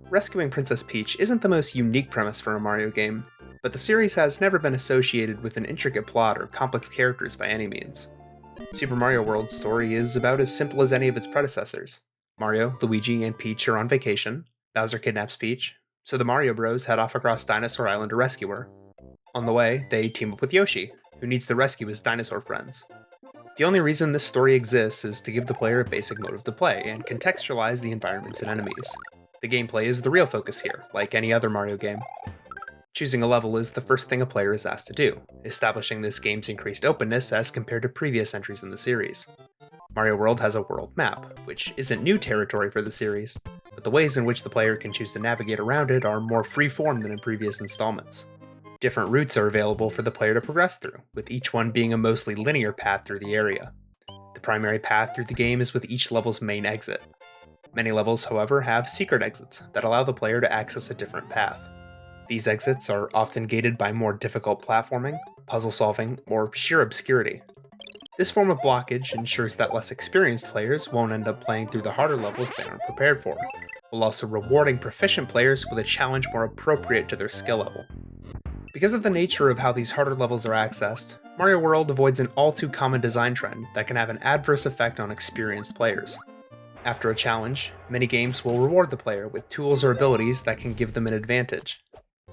Rescuing Princess Peach isn't the most unique premise for a Mario game, but the series has never been associated with an intricate plot or complex characters by any means. Super Mario World's story is about as simple as any of its predecessors. Mario, Luigi, and Peach are on vacation, Bowser kidnaps Peach, so the Mario Bros head off across Dinosaur Island to rescue her. On the way, they team up with Yoshi, who needs to rescue his dinosaur friends. The only reason this story exists is to give the player a basic motive to play and contextualize the environments and enemies. The gameplay is the real focus here, like any other Mario game. Choosing a level is the first thing a player is asked to do, establishing this game's increased openness as compared to previous entries in the series. Mario World has a world map, which isn't new territory for the series, but the ways in which the player can choose to navigate around it are more free-form than in previous installments. Different routes are available for the player to progress through, with each one being a mostly linear path through the area. The primary path through the game is with each level's main exit. Many levels, however, have secret exits that allow the player to access a different path. These exits are often gated by more difficult platforming, puzzle solving, or sheer obscurity. This form of blockage ensures that less experienced players won't end up playing through the harder levels they aren't prepared for, while also rewarding proficient players with a challenge more appropriate to their skill level. Because of the nature of how these harder levels are accessed, Mario World avoids an all-too-common design trend that can have an adverse effect on experienced players. After a challenge, many games will reward the player with tools or abilities that can give them an advantage.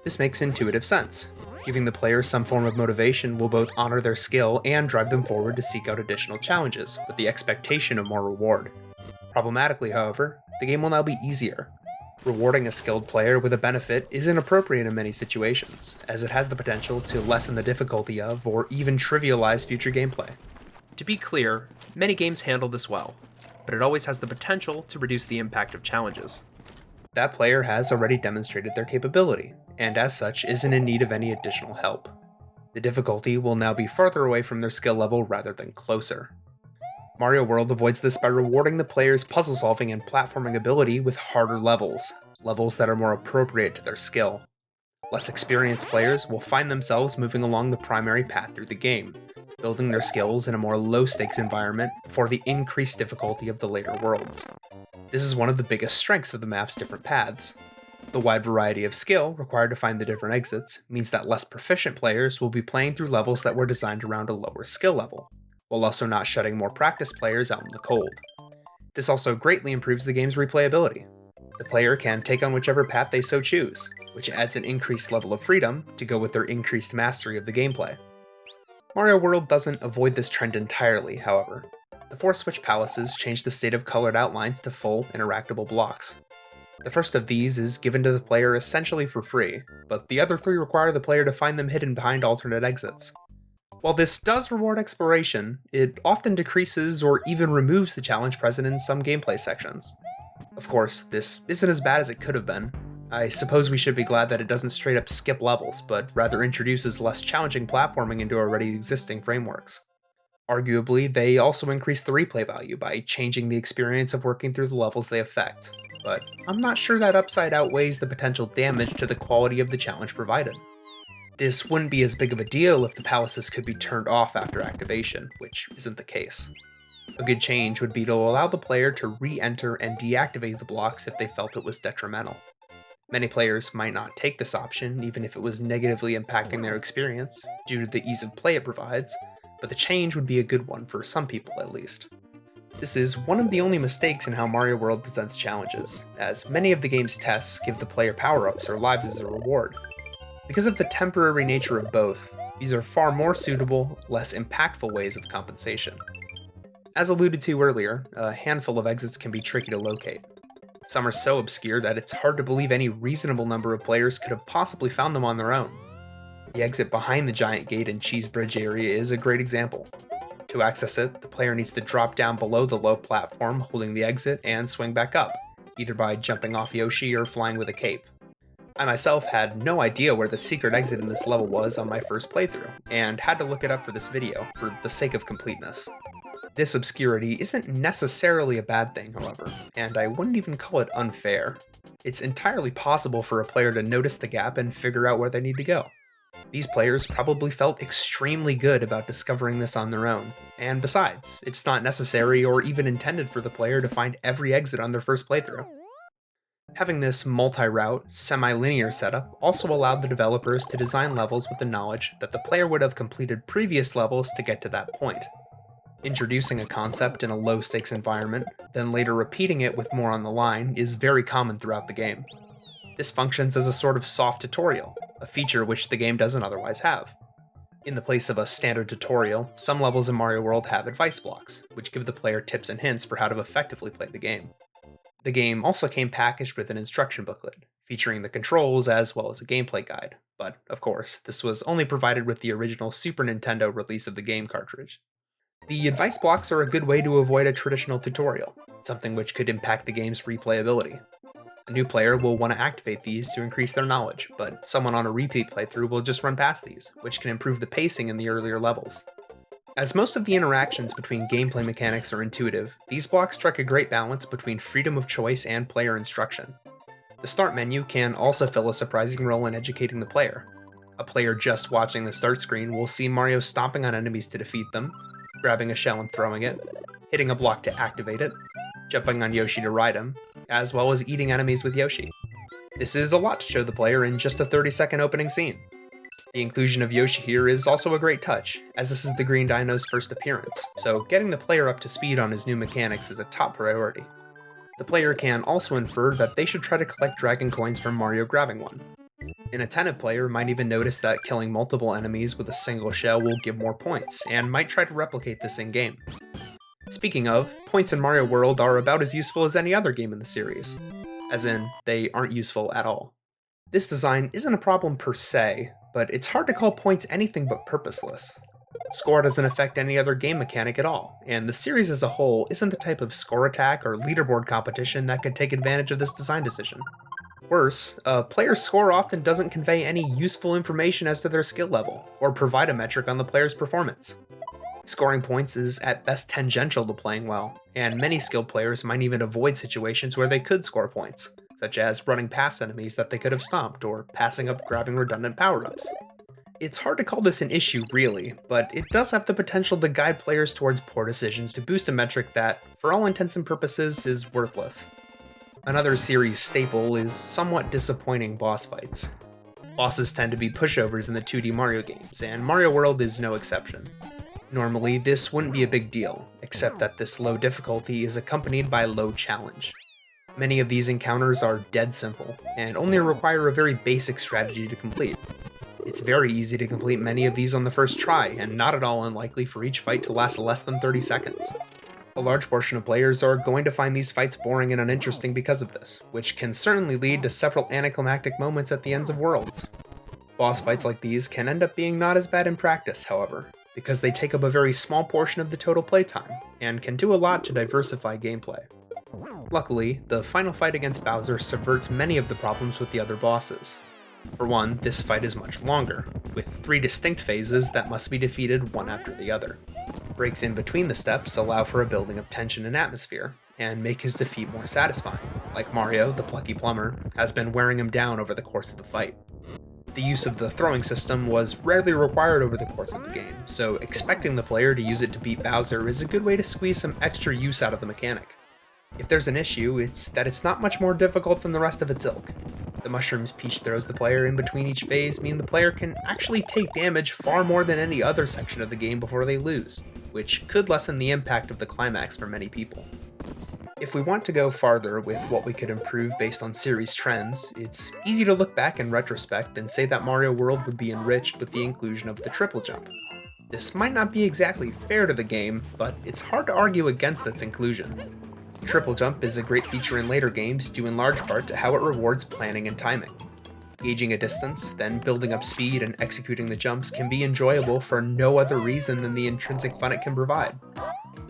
This makes intuitive sense. Giving the player some form of motivation will both honor their skill and drive them forward to seek out additional challenges, with the expectation of more reward. Problematically, however, the game will now be easier. Rewarding a skilled player with a benefit isn't appropriate in many situations, as it has the potential to lessen the difficulty of, or even trivialize future gameplay. To be clear, many games handle this well, but it always has the potential to reduce the impact of challenges. That player has already demonstrated their capability, and as such isn't in need of any additional help. The difficulty will now be farther away from their skill level rather than closer. Mario World avoids this by rewarding the player's puzzle-solving and platforming ability with harder levels that are more appropriate to their skill. Less experienced players will find themselves moving along the primary path through the game, building their skills in a more low-stakes environment before the increased difficulty of the later worlds. This is one of the biggest strengths of the map's different paths. The wide variety of skill required to find the different exits means that less proficient players will be playing through levels that were designed around a lower skill level, while also not shutting more practiced players out in the cold. This also greatly improves the game's replayability. The player can take on whichever path they so choose, which adds an increased level of freedom to go with their increased mastery of the gameplay. Mario World doesn't avoid this trend entirely, however. The 4 Switch Palaces change the state of colored outlines to full, interactable blocks. The first of these is given to the player essentially for free, but the other 3 require the player to find them hidden behind alternate exits. While this does reward exploration, it often decreases or even removes the challenge present in some gameplay sections. Of course, this isn't as bad as it could have been. I suppose we should be glad that it doesn't straight up skip levels, but rather introduces less challenging platforming into already existing frameworks. Arguably, they also increase the replay value by changing the experience of working through the levels they affect, but I'm not sure that upside outweighs the potential damage to the quality of the challenge provided. This wouldn't be as big of a deal if the palaces could be turned off after activation, which isn't the case. A good change would be to allow the player to re-enter and deactivate the blocks if they felt it was detrimental. Many players might not take this option even if it was negatively impacting their experience, due to the ease of play it provides, but the change would be a good one for some people at least. This is one of the only mistakes in how Mario World presents challenges, as many of the game's tests give the player power-ups or lives as a reward. Because of the temporary nature of both, these are far more suitable, less impactful ways of compensation. As alluded to earlier, a handful of exits can be tricky to locate. Some are so obscure that it's hard to believe any reasonable number of players could have possibly found them on their own. The exit behind the giant gate and cheese bridge area is a great example. To access it, the player needs to drop down below the low platform holding the exit and swing back up, either by jumping off Yoshi or flying with a cape. I myself had no idea where the secret exit in this level was on my first playthrough, and had to look it up for this video, for the sake of completeness. This obscurity isn't necessarily a bad thing, however, and I wouldn't even call it unfair. It's entirely possible for a player to notice the gap and figure out where they need to go. These players probably felt extremely good about discovering this on their own, and besides, it's not necessary or even intended for the player to find every exit on their first playthrough. Having this multi-route, semi-linear setup also allowed the developers to design levels with the knowledge that the player would have completed previous levels to get to that point. Introducing a concept in a low-stakes environment, then later repeating it with more on the line, is very common throughout the game. This functions as a sort of soft tutorial, a feature which the game doesn't otherwise have. In the place of a standard tutorial, some levels in Mario World have advice blocks, which give the player tips and hints for how to effectively play the game. The game also came packaged with an instruction booklet, featuring the controls as well as a gameplay guide, but, of course, this was only provided with the original Super Nintendo release of the game cartridge. The advice blocks are a good way to avoid a traditional tutorial, something which could impact the game's replayability. A new player will want to activate these to increase their knowledge, but someone on a repeat playthrough will just run past these, which can improve the pacing in the earlier levels. As most of the interactions between gameplay mechanics are intuitive, these blocks strike a great balance between freedom of choice and player instruction. The start menu can also fill a surprising role in educating the player. A player just watching the start screen will see Mario stomping on enemies to defeat them, grabbing a shell and throwing it, hitting a block to activate it, jumping on Yoshi to ride him, as well as eating enemies with Yoshi. This is a lot to show the player in just a 30-second opening scene. The inclusion of Yoshi here is also a great touch, as this is the Green Dino's first appearance, so getting the player up to speed on his new mechanics is a top priority. The player can also infer that they should try to collect Dragon Coins from Mario grabbing one. An attentive player might even notice that killing multiple enemies with a single shell will give more points, and might try to replicate this in-game. Speaking of, points in Mario World are about as useful as any other game in the series. As in, they aren't useful at all. This design isn't a problem per se, but it's hard to call points anything but purposeless. Score doesn't affect any other game mechanic at all, and the series as a whole isn't the type of score attack or leaderboard competition that could take advantage of this design decision. Worse, a player's score often doesn't convey any useful information as to their skill level, or provide a metric on the player's performance. Scoring points is at best tangential to playing well, and many skilled players might even avoid situations where they could score points, such as running past enemies that they could have stomped, or passing up grabbing redundant power-ups. It's hard to call this an issue, really, but it does have the potential to guide players towards poor decisions to boost a metric that, for all intents and purposes, is worthless. Another series staple is somewhat disappointing boss fights. Bosses tend to be pushovers in the 2D Mario games, and Mario World is no exception. Normally, this wouldn't be a big deal, except that this low difficulty is accompanied by low challenge. Many of these encounters are dead simple, and only require a very basic strategy to complete. It's very easy to complete many of these on the first try, and not at all unlikely for each fight to last less than 30 seconds. A large portion of players are going to find these fights boring and uninteresting because of this, which can certainly lead to several anticlimactic moments at the ends of worlds. Boss fights like these can end up being not as bad in practice, however, because they take up a very small portion of the total playtime, and can do a lot to diversify gameplay. Luckily, the final fight against Bowser subverts many of the problems with the other bosses. For one, this fight is much longer, with 3 distinct phases that must be defeated one after the other. Breaks in between the steps allow for a building of tension and atmosphere, and make his defeat more satisfying, like Mario, the plucky plumber, has been wearing him down over the course of the fight. The use of the throwing system was rarely required over the course of the game, so expecting the player to use it to beat Bowser is a good way to squeeze some extra use out of the mechanic. If there's an issue, it's that it's not much more difficult than the rest of its ilk. The mushrooms Peach throws the player in between each phase mean the player can actually take damage far more than any other section of the game before they lose, which could lessen the impact of the climax for many people. If we want to go farther with what we could improve based on series trends, it's easy to look back in retrospect and say that Mario World would be enriched with the inclusion of the triple jump. This might not be exactly fair to the game, but it's hard to argue against its inclusion. Triple jump is a great feature in later games due in large part to how it rewards planning and timing. Gauging a distance, then building up speed and executing the jumps can be enjoyable for no other reason than the intrinsic fun it can provide.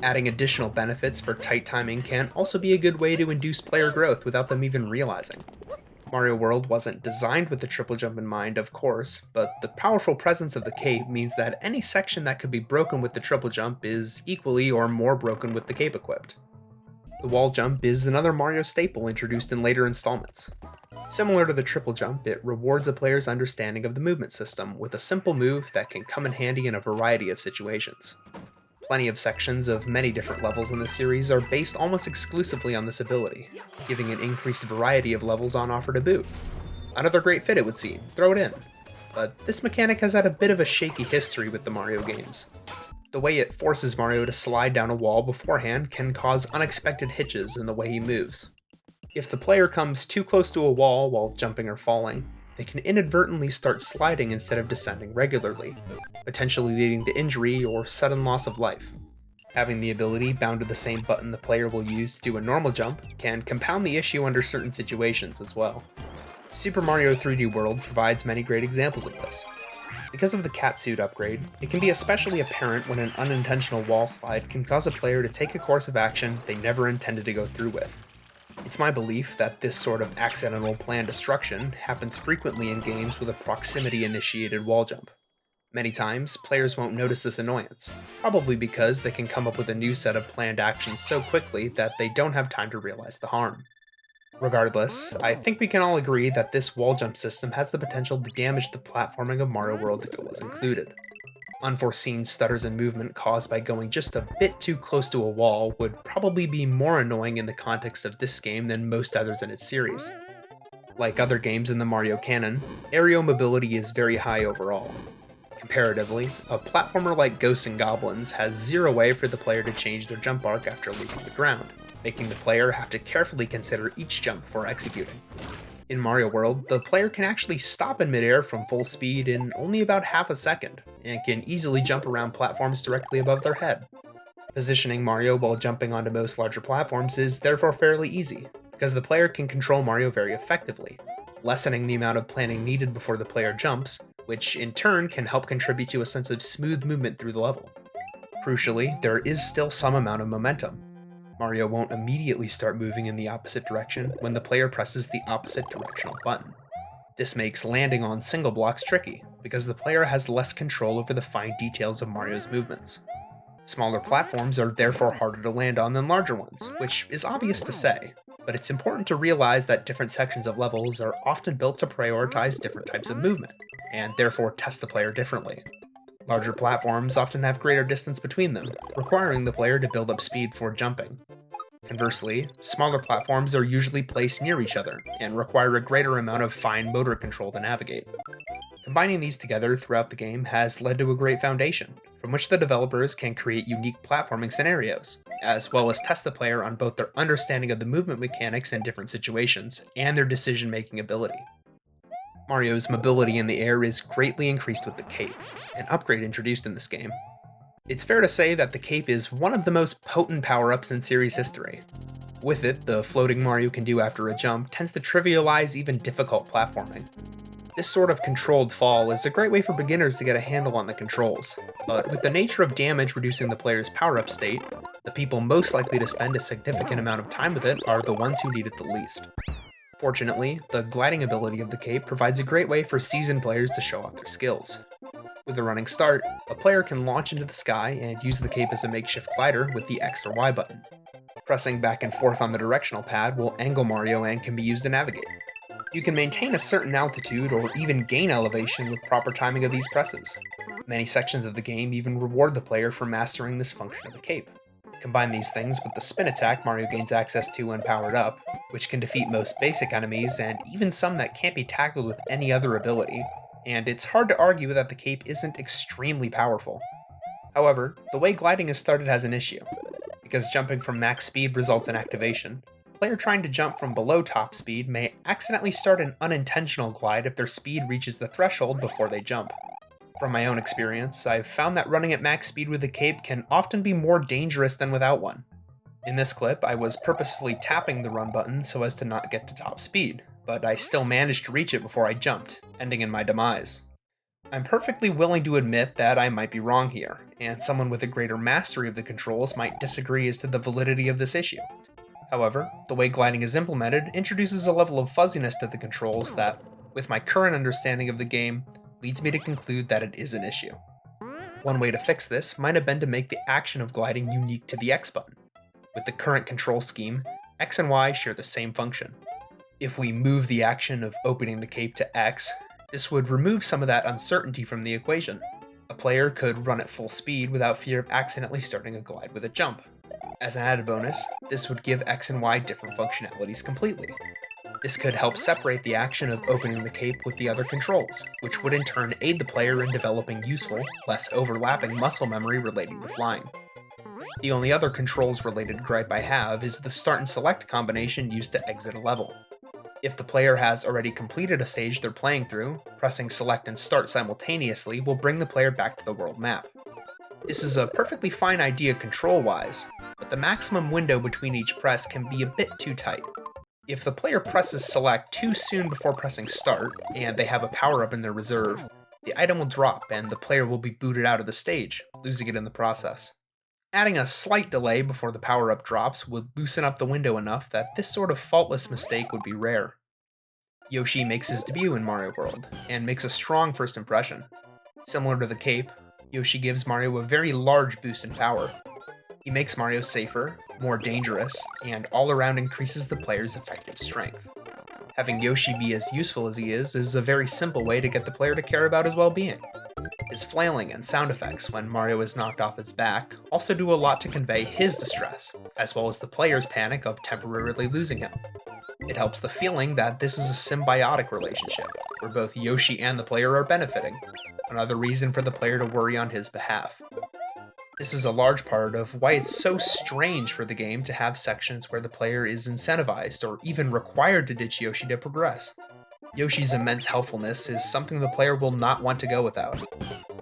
Adding additional benefits for tight timing can also be a good way to induce player growth without them even realizing. Mario World wasn't designed with the triple jump in mind, of course, but the powerful presence of the cape means that any section that could be broken with the triple jump is equally or more broken with the cape equipped. The wall jump is another Mario staple introduced in later installments. Similar to the triple jump, it rewards a player's understanding of the movement system with a simple move that can come in handy in a variety of situations. Plenty of sections of many different levels in the series are based almost exclusively on this ability, giving an increased variety of levels on offer to boot. Another great fit, it would seem, throw it in. But this mechanic has had a bit of a shaky history with the Mario games. The way it forces Mario to slide down a wall beforehand can cause unexpected hitches in the way he moves. If the player comes too close to a wall while jumping or falling, they can inadvertently start sliding instead of descending regularly, potentially leading to injury or sudden loss of life. Having the ability bound to the same button the player will use to do a normal jump can compound the issue under certain situations as well. Super Mario 3D World provides many great examples of this. Because of the catsuit upgrade, it can be especially apparent when an unintentional wall slide can cause a player to take a course of action they never intended to go through with. It's my belief that this sort of accidental planned destruction happens frequently in games with a proximity-initiated wall jump. Many times, players won't notice this annoyance, probably because they can come up with a new set of planned actions so quickly that they don't have time to realize the harm. Regardless, I think we can all agree that this wall jump system has the potential to damage the platforming of Mario World if it was included. Unforeseen stutters in movement caused by going just a bit too close to a wall would probably be more annoying in the context of this game than most others in its series. Like other games in the Mario canon, aerial mobility is very high overall. Comparatively, a platformer like Ghosts and Goblins has zero way for the player to change their jump arc after leaving the ground, making the player have to carefully consider each jump before executing. In Mario World, the player can actually stop in midair from full speed in only about half a second, and can easily jump around platforms directly above their head. Positioning Mario while jumping onto most larger platforms is therefore fairly easy, because the player can control Mario very effectively, lessening the amount of planning needed before the player jumps, which in turn can help contribute to a sense of smooth movement through the level. Crucially, there is still some amount of momentum. Mario won't immediately start moving in the opposite direction when the player presses the opposite directional button. This makes landing on single blocks tricky, because the player has less control over the fine details of Mario's movements. Smaller platforms are therefore harder to land on than larger ones, which is obvious to say, but it's important to realize that different sections of levels are often built to prioritize different types of movement, and therefore test the player differently. Larger platforms often have greater distance between them, requiring the player to build up speed before jumping. Conversely, smaller platforms are usually placed near each other, and require a greater amount of fine motor control to navigate. Combining these together throughout the game has led to a great foundation, from which the developers can create unique platforming scenarios, as well as test the player on both their understanding of the movement mechanics in different situations, and their decision-making ability. Mario's mobility in the air is greatly increased with the cape, an upgrade introduced in this game. It's fair to say that the cape is one of the most potent power-ups in series history. With it, the floating Mario can do after a jump tends to trivialize even difficult platforming. This sort of controlled fall is a great way for beginners to get a handle on the controls, but with the nature of damage reducing the player's power-up state, the people most likely to spend a significant amount of time with it are the ones who need it the least. Fortunately, the gliding ability of the cape provides a great way for seasoned players to show off their skills. With a running start, a player can launch into the sky and use the cape as a makeshift glider with the X or Y button. Pressing back and forth on the directional pad will angle Mario and can be used to navigate. You can maintain a certain altitude or even gain elevation with proper timing of these presses. Many sections of the game even reward the player for mastering this function of the cape. Combine these things with the spin attack Mario gains access to when powered up, which can defeat most basic enemies and even some that can't be tackled with any other ability, and it's hard to argue that the cape isn't extremely powerful. However, the way gliding is started has an issue. Because jumping from max speed results in activation, a player trying to jump from below top speed may accidentally start an unintentional glide if their speed reaches the threshold before they jump. From my own experience, I've found that running at max speed with a cape can often be more dangerous than without one. In this clip, I was purposefully tapping the run button so as to not get to top speed, but I still managed to reach it before I jumped, ending in my demise. I'm perfectly willing to admit that I might be wrong here, and someone with a greater mastery of the controls might disagree as to the validity of this issue. However, the way gliding is implemented introduces a level of fuzziness to the controls that, with my current understanding of the game, leads me to conclude that it is an issue. One way to fix this might have been to make the action of gliding unique to the X button. With the current control scheme, X and Y share the same function. If we move the action of opening the cape to X, this would remove some of that uncertainty from the equation. A player could run at full speed without fear of accidentally starting a glide with a jump. As an added bonus, this would give X and Y different functionalities completely. This could help separate the action of opening the cape with the other controls, which would in turn aid the player in developing useful, less overlapping muscle memory relating to flying. The only other controls-related gripe I have is the start and select combination used to exit a level. If the player has already completed a stage they're playing through, pressing select and start simultaneously will bring the player back to the world map. This is a perfectly fine idea control-wise, but the maximum window between each press can be a bit too tight. If the player presses select too soon before pressing start, and they have a power-up in their reserve, the item will drop and the player will be booted out of the stage, losing it in the process. Adding a slight delay before the power-up drops would loosen up the window enough that this sort of faultless mistake would be rare. Yoshi makes his debut in Mario World, and makes a strong first impression. Similar to the cape, Yoshi gives Mario a very large boost in power. He makes Mario safer, more dangerous, and all around increases the player's effective strength. Having Yoshi be as useful as he is a very simple way to get the player to care about his well-being. His flailing and sound effects when Mario is knocked off his back also do a lot to convey his distress, as well as the player's panic of temporarily losing him. It helps the feeling that this is a symbiotic relationship, where both Yoshi and the player are benefiting, another reason for the player to worry on his behalf. This is a large part of why it's so strange for the game to have sections where the player is incentivized or even required to ditch Yoshi to progress. Yoshi's immense helpfulness is something the player will not want to go without.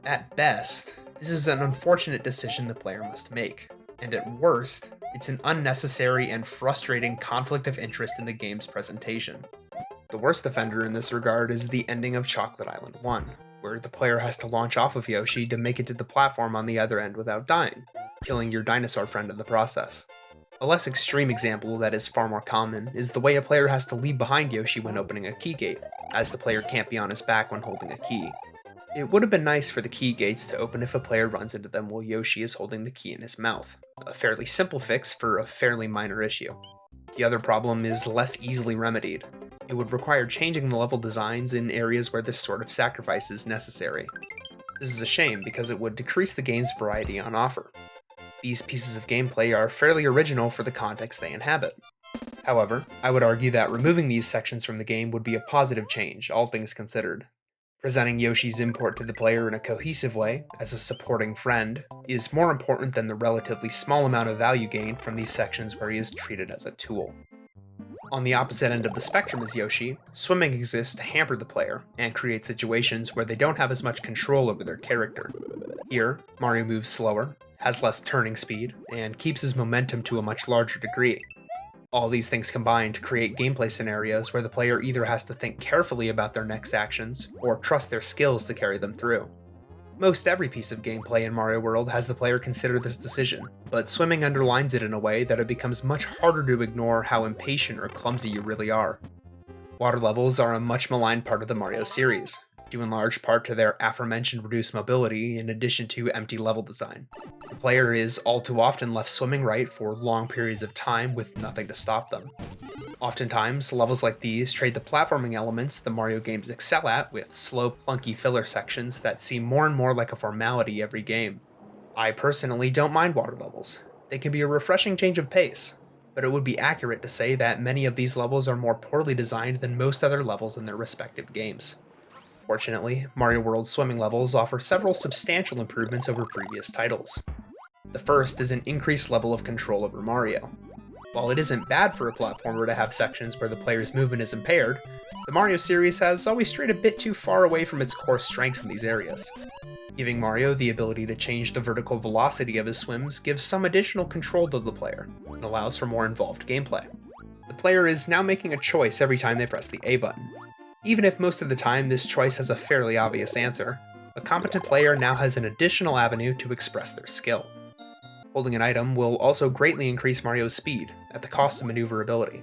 At best, this is an unfortunate decision the player must make, and at worst, it's an unnecessary and frustrating conflict of interest in the game's presentation. The worst offender in this regard is the ending of Chocolate Island 1, where the player has to launch off of Yoshi to make it to the platform on the other end without dying, killing your dinosaur friend in the process. A less extreme example that is far more common is the way a player has to leave behind Yoshi when opening a key gate, as the player can't be on his back when holding a key. It would have been nice for the key gates to open if a player runs into them while Yoshi is holding the key in his mouth, a fairly simple fix for a fairly minor issue. The other problem is less easily remedied. It would require changing the level designs in areas where this sort of sacrifice is necessary. This is a shame because it would decrease the game's variety on offer. These pieces of gameplay are fairly original for the context they inhabit. However, I would argue that removing these sections from the game would be a positive change, all things considered. Presenting Yoshi's import to the player in a cohesive way, as a supporting friend, is more important than the relatively small amount of value gained from these sections where he is treated as a tool. On the opposite end of the spectrum as Yoshi, swimming exists to hamper the player, and create situations where they don't have as much control over their character. Here, Mario moves slower, has less turning speed, and keeps his momentum to a much larger degree. All these things combine to create gameplay scenarios where the player either has to think carefully about their next actions, or trust their skills to carry them through. Most every piece of gameplay in Mario World has the player consider this decision, but swimming underlines it in a way that it becomes much harder to ignore how impatient or clumsy you really are. Water levels are a much maligned part of the Mario series, due in large part to their aforementioned reduced mobility in addition to empty level design. The player is all too often left swimming right for long periods of time with nothing to stop them. Oftentimes, levels like these trade the platforming elements the Mario games excel at with slow, clunky filler sections that seem more and more like a formality every game. I personally don't mind water levels. They can be a refreshing change of pace, but it would be accurate to say that many of these levels are more poorly designed than most other levels in their respective games. Fortunately, Mario World's swimming levels offer several substantial improvements over previous titles. The first is an increased level of control over Mario. While it isn't bad for a platformer to have sections where the player's movement is impaired, the Mario series has always strayed a bit too far away from its core strengths in these areas. Giving Mario the ability to change the vertical velocity of his swims gives some additional control to the player, and allows for more involved gameplay. The player is now making a choice every time they press the A button. Even if most of the time this choice has a fairly obvious answer, a competent player now has an additional avenue to express their skill. Holding an item will also greatly increase Mario's speed, at the cost of maneuverability.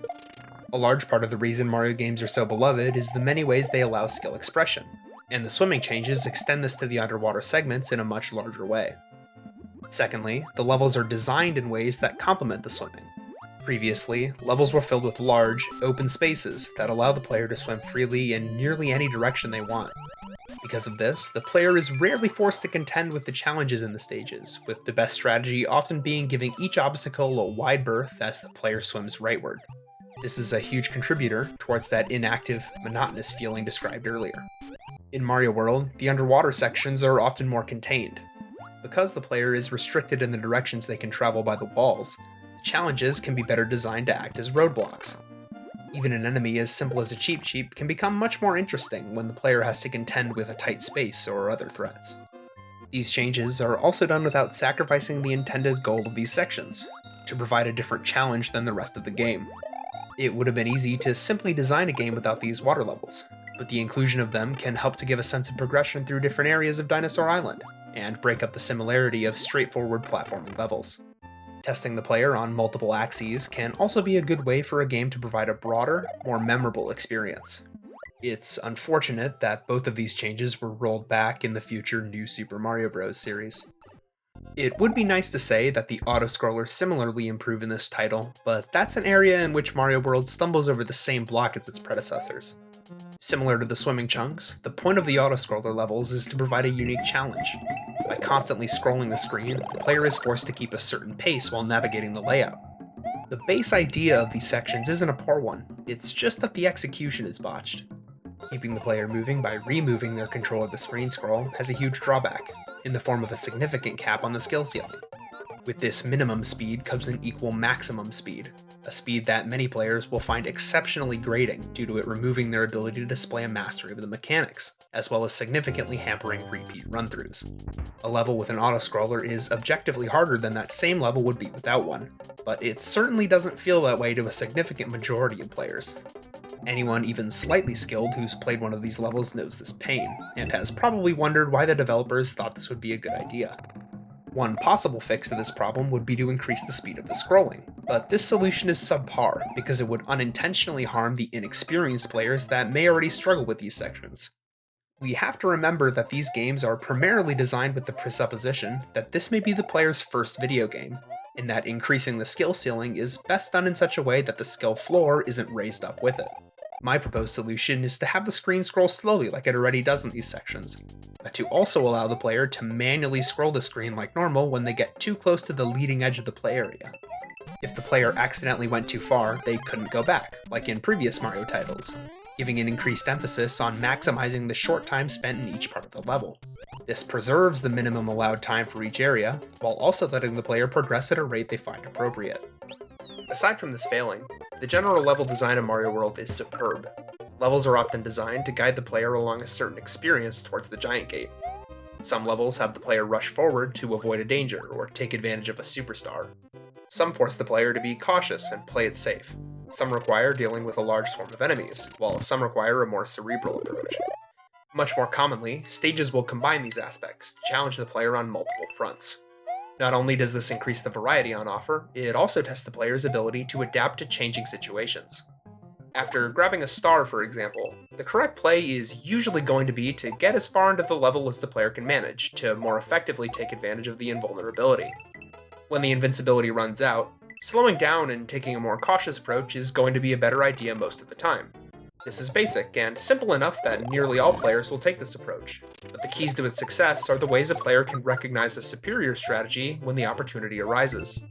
A large part of the reason Mario games are so beloved is the many ways they allow skill expression, and the swimming changes extend this to the underwater segments in a much larger way. Secondly, the levels are designed in ways that complement the swimming. Previously, levels were filled with large, open spaces that allow the player to swim freely in nearly any direction they want. Because of this, the player is rarely forced to contend with the challenges in the stages, with the best strategy often being giving each obstacle a wide berth as the player swims rightward. This is a huge contributor towards that inactive, monotonous feeling described earlier. In Mario World, the underwater sections are often more contained. Because the player is restricted in the directions they can travel by the walls, the challenges can be better designed to act as roadblocks. Even an enemy as simple as a Cheep Cheep can become much more interesting when the player has to contend with a tight space or other threats. These changes are also done without sacrificing the intended goal of these sections, to provide a different challenge than the rest of the game. It would have been easy to simply design a game without these water levels, but the inclusion of them can help to give a sense of progression through different areas of Dinosaur Island, and break up the similarity of straightforward platforming levels. Testing the player on multiple axes can also be a good way for a game to provide a broader, more memorable experience. It's unfortunate that both of these changes were rolled back in the future New Super Mario Bros. Series. It would be nice to say that the auto-scrollers similarly improve in this title, but that's an area in which Mario World stumbles over the same block as its predecessors. Similar to the swimming chunks, the point of the auto-scroller levels is to provide a unique challenge. By constantly scrolling the screen, the player is forced to keep a certain pace while navigating the layout. The base idea of these sections isn't a poor one, it's just that the execution is botched. Keeping the player moving by removing their control of the screen scroll has a huge drawback, in the form of a significant cap on the skill ceiling. With this minimum speed comes an equal maximum speed, a speed that many players will find exceptionally grating due to it removing their ability to display a mastery of the mechanics, as well as significantly hampering repeat run-throughs. A level with an auto-scroller is objectively harder than that same level would be without one, but it certainly doesn't feel that way to a significant majority of players. Anyone even slightly skilled who's played one of these levels knows this pain, and has probably wondered why the developers thought this would be a good idea. One possible fix to this problem would be to increase the speed of the scrolling, but this solution is subpar because it would unintentionally harm the inexperienced players that may already struggle with these sections. We have to remember that these games are primarily designed with the presupposition that this may be the player's first video game, and that increasing the skill ceiling is best done in such a way that the skill floor isn't raised up with it. My proposed solution is to have the screen scroll slowly like it already does in these sections, but to also allow the player to manually scroll the screen like normal when they get too close to the leading edge of the play area. If the player accidentally went too far, they couldn't go back, like in previous Mario titles, giving an increased emphasis on maximizing the short time spent in each part of the level. This preserves the minimum allowed time for each area, while also letting the player progress at a rate they find appropriate. Aside from this failing, the general level design of Mario World is superb. Levels are often designed to guide the player along a certain experience towards the giant gate. Some levels have the player rush forward to avoid a danger or take advantage of a superstar. Some force the player to be cautious and play it safe. Some require dealing with a large swarm of enemies, while some require a more cerebral approach. Much more commonly, stages will combine these aspects to challenge the player on multiple fronts. Not only does this increase the variety on offer, it also tests the player's ability to adapt to changing situations. After grabbing a star, for example, the correct play is usually going to be to get as far into the level as the player can manage to more effectively take advantage of the invulnerability. When the invincibility runs out, slowing down and taking a more cautious approach is going to be a better idea most of the time. This is basic and simple enough that nearly all players will take this approach, but the keys to its success are the ways a player can recognize a superior strategy when the opportunity arises.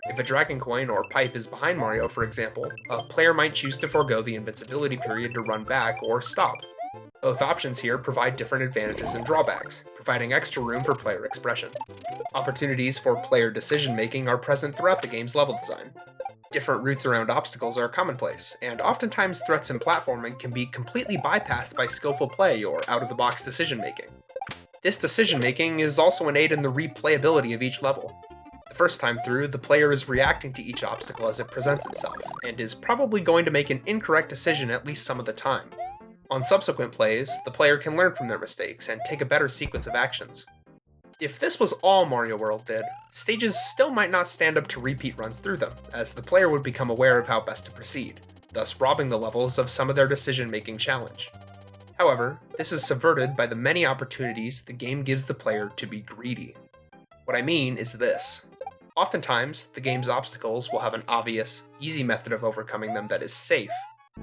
If a dragon coin or pipe is behind Mario, for example, a player might choose to forego the invincibility period to run back or stop. Both options here provide different advantages and drawbacks, providing extra room for player expression. Opportunities for player decision-making are present throughout the game's level design. Different routes around obstacles are commonplace, and oftentimes threats in platforming can be completely bypassed by skillful play or out-of-the-box decision-making. This decision-making is also an aid in the replayability of each level. The first time through, the player is reacting to each obstacle as it presents itself, and is probably going to make an incorrect decision at least some of the time. On subsequent plays, the player can learn from their mistakes and take a better sequence of actions. If this was all Mario World did, stages still might not stand up to repeat runs through them, as the player would become aware of how best to proceed, thus robbing the levels of some of their decision-making challenge. However, this is subverted by the many opportunities the game gives the player to be greedy. What I mean is this. Oftentimes, the game's obstacles will have an obvious, easy method of overcoming them that is safe,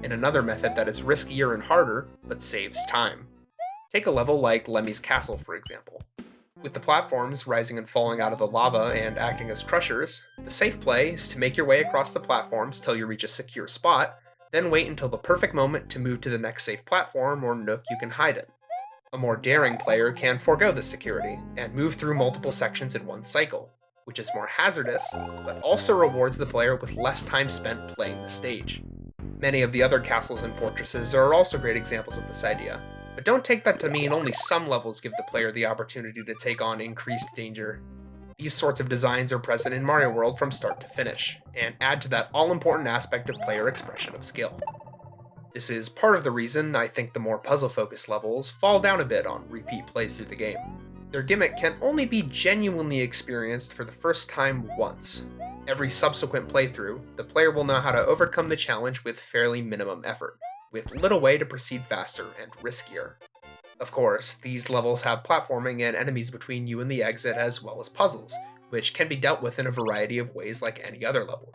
and another method that is riskier and harder, but saves time. Take a level like Lemmy's Castle, for example. With the platforms rising and falling out of the lava and acting as crushers, the safe play is to make your way across the platforms till you reach a secure spot, then wait until the perfect moment to move to the next safe platform or nook you can hide in. A more daring player can forego this security and move through multiple sections in one cycle, which is more hazardous, but also rewards the player with less time spent playing the stage. Many of the other castles and fortresses are also great examples of this idea, but don't take that to mean only some levels give the player the opportunity to take on increased danger. These sorts of designs are present in Mario World from start to finish, and add to that all-important aspect of player expression of skill. This is part of the reason I think the more puzzle-focused levels fall down a bit on repeat plays through the game. Their gimmick can only be genuinely experienced for the first time once. Every subsequent playthrough, the player will know how to overcome the challenge with fairly minimum effort, with little way to proceed faster and riskier. Of course, these levels have platforming and enemies between you and the exit as well as puzzles, which can be dealt with in a variety of ways like any other level.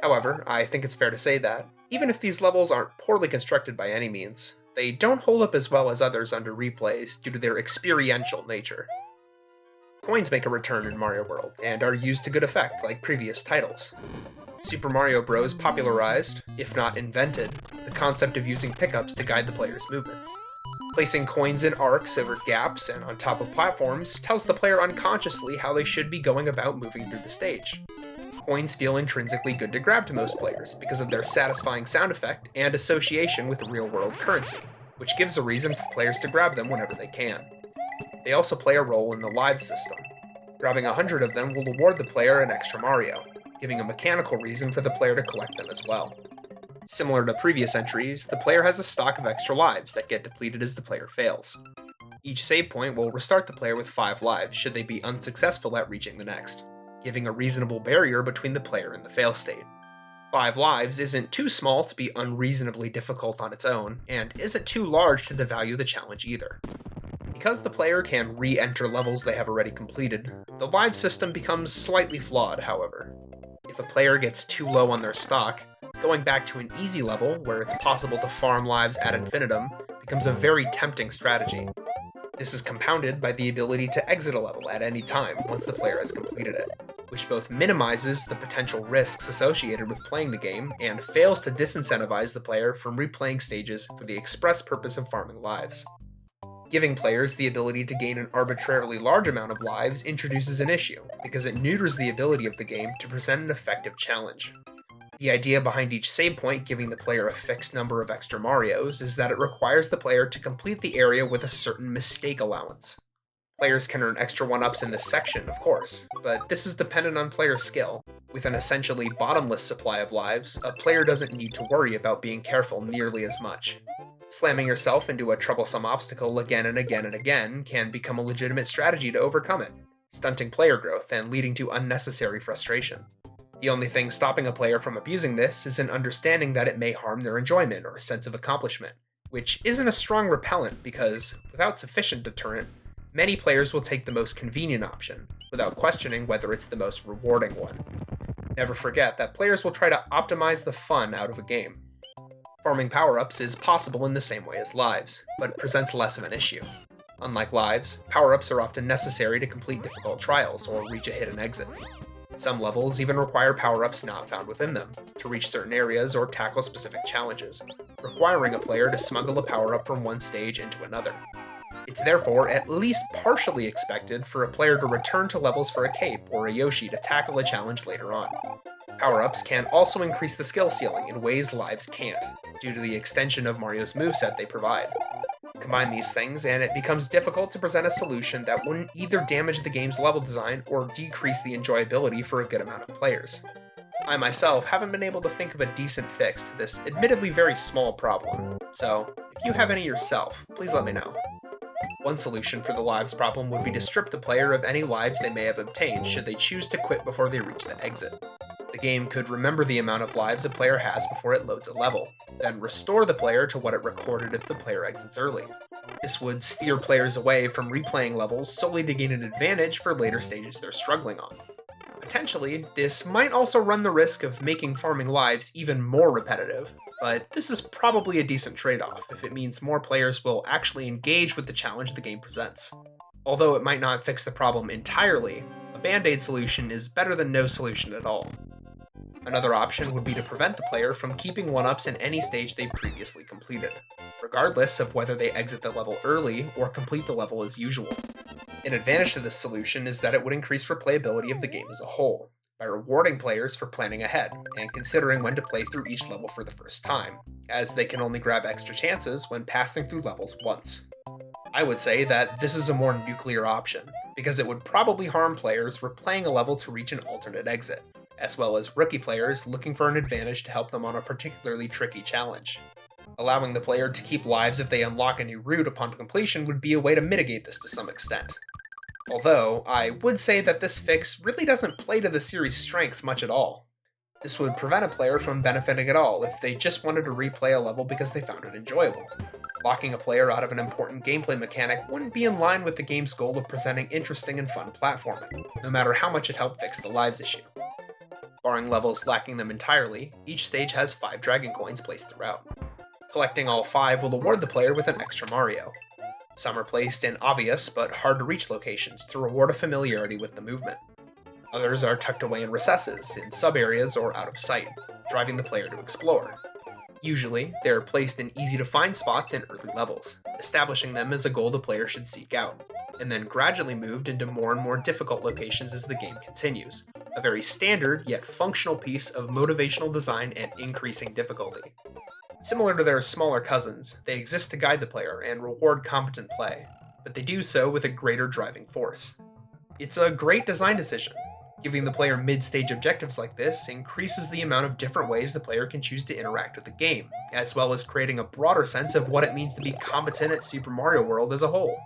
However, I think it's fair to say that, even if these levels aren't poorly constructed by any means, they don't hold up as well as others under replays due to their experiential nature. Coins make a return in Mario World, and are used to good effect like previous titles. Super Mario Bros. Popularized, if not invented, the concept of using pickups to guide the player's movements. Placing coins in arcs over gaps and on top of platforms tells the player unconsciously how they should be going about moving through the stage. Coins feel intrinsically good to grab to most players because of their satisfying sound effect and association with real-world currency, which gives a reason for players to grab them whenever they can. They also play a role in the live system. Grabbing 100 of them will award the player an extra Mario, giving a mechanical reason for the player to collect them as well. Similar to previous entries, the player has a stock of extra lives that get depleted as the player fails. Each save point will restart the player with 5 lives should they be unsuccessful at reaching the next, giving a reasonable barrier between the player and the fail state. 5 lives isn't too small to be unreasonably difficult on its own, and isn't too large to devalue the challenge either. Because the player can re-enter levels they have already completed, the live system becomes slightly flawed, however. If a player gets too low on their stock, going back to an easy level where it's possible to farm lives ad infinitum becomes a very tempting strategy. This is compounded by the ability to exit a level at any time once the player has completed it, which both minimizes the potential risks associated with playing the game and fails to disincentivize the player from replaying stages for the express purpose of farming lives. Giving players the ability to gain an arbitrarily large amount of lives introduces an issue, because it neuters the ability of the game to present an effective challenge. The idea behind each save point giving the player a fixed number of extra Marios is that it requires the player to complete the area with a certain mistake allowance. Players can earn extra 1-ups in this section, of course, but this is dependent on player skill. With an essentially bottomless supply of lives, a player doesn't need to worry about being careful nearly as much. Slamming yourself into a troublesome obstacle again and again and again can become a legitimate strategy to overcome it, stunting player growth and leading to unnecessary frustration. The only thing stopping a player from abusing this is an understanding that it may harm their enjoyment or sense of accomplishment, which isn't a strong repellent because, without sufficient deterrent, many players will take the most convenient option, without questioning whether it's the most rewarding one. Never forget that players will try to optimize the fun out of a game. Farming power-ups is possible in the same way as lives, but it presents less of an issue. Unlike lives, power-ups are often necessary to complete difficult trials or reach a hidden exit. Some levels even require power-ups not found within them, to reach certain areas or tackle specific challenges, requiring a player to smuggle a power-up from one stage into another. It's therefore at least partially expected for a player to return to levels for a cape or a Yoshi to tackle a challenge later on. Power-ups can also increase the skill ceiling in ways lives can't, due to the extension of Mario's moveset they provide. Combine these things, and it becomes difficult to present a solution that wouldn't either damage the game's level design or decrease the enjoyability for a good amount of players. I myself haven't been able to think of a decent fix to this admittedly very small problem, so if you have any yourself, please let me know. One solution for the lives problem would be to strip the player of any lives they may have obtained should they choose to quit before they reach the exit. The game could remember the amount of lives a player has before it loads a level, then restore the player to what it recorded if the player exits early. This would steer players away from replaying levels solely to gain an advantage for later stages they're struggling on. A Potentially, this might also run the risk of making farming lives even more repetitive, but this is probably a decent trade-off if it means more players will actually engage with the challenge the game presents. Although it might not fix the problem entirely, a band-aid solution is better than no solution at all. Another option would be to prevent the player from keeping 1-ups in any stage they previously completed, regardless of whether they exit the level early or complete the level as usual. An advantage to this solution is that it would increase replayability of the game as a whole, by rewarding players for planning ahead and considering when to play through each level for the first time, as they can only grab extra chances when passing through levels once. I would say that this is a more nuclear option, because it would probably harm players replaying a level to reach an alternate exit, as well as rookie players looking for an advantage to help them on a particularly tricky challenge. Allowing the player to keep lives if they unlock a new route upon completion would be a way to mitigate this to some extent. Although, I would say that this fix really doesn't play to the series' strengths much at all. This would prevent a player from benefiting at all if they just wanted to replay a level because they found it enjoyable. Locking a player out of an important gameplay mechanic wouldn't be in line with the game's goal of presenting interesting and fun platforming, no matter how much it helped fix the lives issue. Barring levels lacking them entirely, each stage has 5 dragon coins placed throughout. Collecting all 5 will award the player with an extra Mario. Some are placed in obvious but hard to reach locations to reward a familiarity with the movement. Others are tucked away in recesses, in sub-areas, or out of sight, driving the player to explore. Usually, they're placed in easy-to-find spots in early levels, establishing them as a goal the player should seek out, and then gradually moved into more and more difficult locations as the game continues, a very standard yet functional piece of motivational design and increasing difficulty. Similar to their smaller cousins, they exist to guide the player and reward competent play, but they do so with a greater driving force. It's a great design decision. Giving the player mid-stage objectives like this increases the amount of different ways the player can choose to interact with the game, as well as creating a broader sense of what it means to be competent at Super Mario World as a whole.